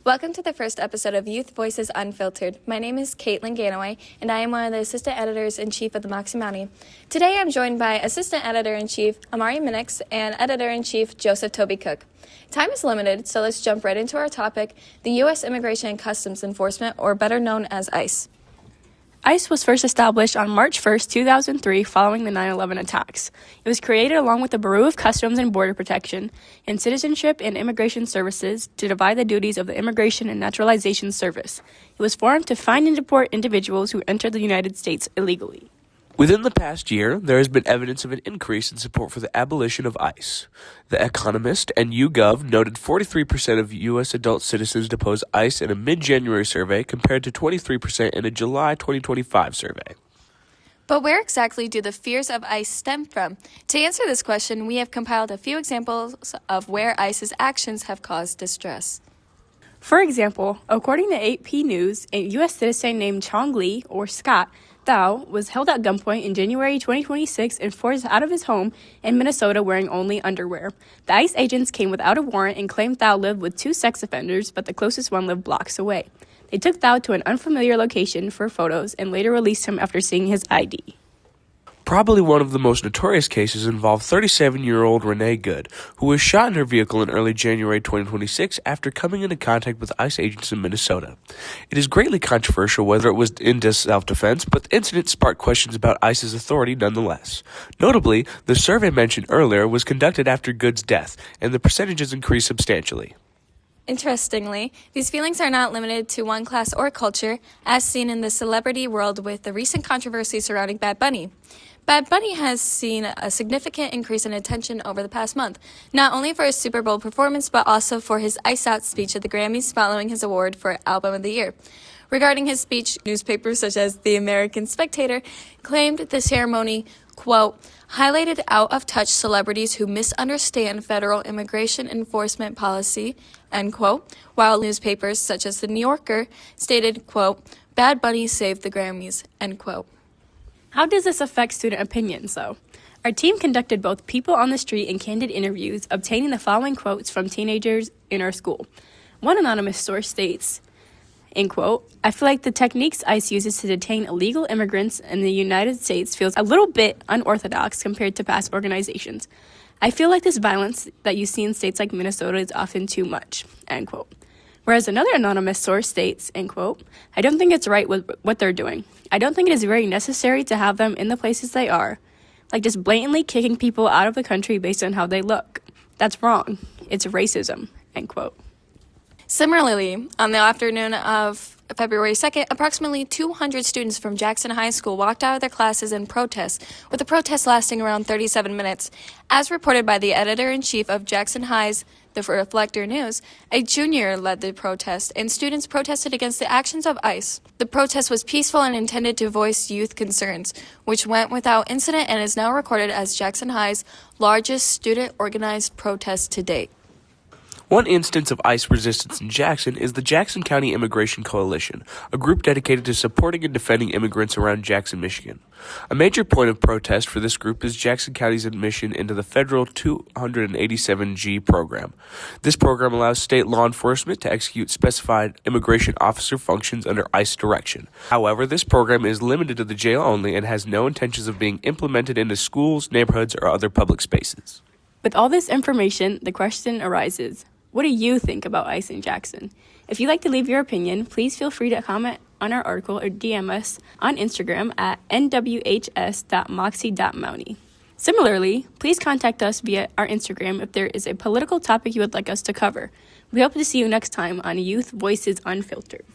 Welcome to the first episode of Youth Voices Unfiltered. My name is Caitlin Ganaway, and I am one of the Assistant Editors-in-Chief of the Moxie Mountie. Today I'm joined by Assistant Editor-in-Chief Amari and Editor-in-Chief Joseph Toby Cook. Time is limited, so let's jump right into our topic, the U.S. Immigration and Customs Enforcement, or better known as ICE. ICE was first established on March 1, 2003, following the 9/11 attacks. It was created along with the Bureau of Customs and Border Protection and Citizenship and Immigration Services to divide the duties of the Immigration and Naturalization Service. It was formed to find and deport individuals who entered the United States illegally. Within the past year, there has been evidence of an increase in support for the abolition of ICE. The Economist and YouGov noted 43% of U.S. adult citizens depose ICE in a mid-January survey compared to 23% in a July 2025 survey. But where exactly do the fears of ICE stem from? To answer this question, we have compiled a few examples of where ICE's actions have caused distress. For example, according to AP News, a U.S. citizen named Chong Lee, or Scott, Thao was held at gunpoint in January 2026 and forced out of his home in Minnesota wearing only underwear. The ICE agents came without a warrant and claimed Thao lived with two sex offenders, but the closest one lived blocks away. They took Thao to an unfamiliar location for photos and later released him after seeing his ID. Probably one of the most notorious cases involved 37-year-old Renee Good, who was shot in her vehicle in early January 2026 after coming into contact with ICE agents in Minnesota. It is greatly controversial whether it was in self-defense, but the incident sparked questions about ICE's authority nonetheless. Notably, the survey mentioned earlier was conducted after Good's death, and the percentages increased substantially. Interestingly, these feelings are not limited to one class or culture, as seen in the celebrity world with the recent controversy surrounding Bad Bunny. Bad Bunny has seen a significant increase in attention over the past month, not only for his Super Bowl performance, but also for his Ice Out speech at the Grammys following his award for Album of the Year. Regarding his speech, newspapers such as The American Spectator claimed the ceremony, quote, highlighted out-of-touch celebrities who misunderstand federal immigration enforcement policy, end quote, while newspapers such as The New Yorker stated, quote, Bad Bunny saved the Grammys, end quote. How does this affect student opinions, though? Our team conducted both people on the street and candid interviews, obtaining the following quotes from teenagers in our school. One anonymous source states, end quote, I feel like the techniques ICE uses to detain illegal immigrants in the United States feels a little bit unorthodox compared to past organizations. I feel like this violence that you see in states like Minnesota is often too much, end quote. Whereas another anonymous source states, end quote, I don't think it's right with what they're doing. I don't think it is very necessary to have them in the places they are, like just blatantly kicking people out of the country based on how they look. That's wrong. It's racism, end quote. Similarly, on the afternoon of February 2nd, approximately 200 students from Jackson High School walked out of their classes in protest, with the protest lasting around 37 minutes. As reported by the editor-in-chief of Jackson High's The Reflector News, a junior led the protest, and students protested against the actions of ICE. The protest was peaceful and intended to voice youth concerns, which went without incident and is now recorded as Jackson High's largest student-organized protest to date. One instance of ICE resistance in Jackson is the Jackson County Immigration Coalition, a group dedicated to supporting and defending immigrants around Jackson, Michigan. A major point of protest for this group is Jackson County's admission into the federal 287G program. This program allows state law enforcement to execute specified immigration officer functions under ICE direction. However, this program is limited to the jail only and has no intentions of being implemented into schools, neighborhoods, or other public spaces. With all this information, the question arises, what do you think about ICE in Jackson? If you'd like to leave your opinion, please feel free to comment on our article or DM us on Instagram at nwhs.moxie.mountie. Similarly, please contact us via our Instagram if there is a political topic you would like us to cover. We hope to see you next time on Youth Voices Unfiltered.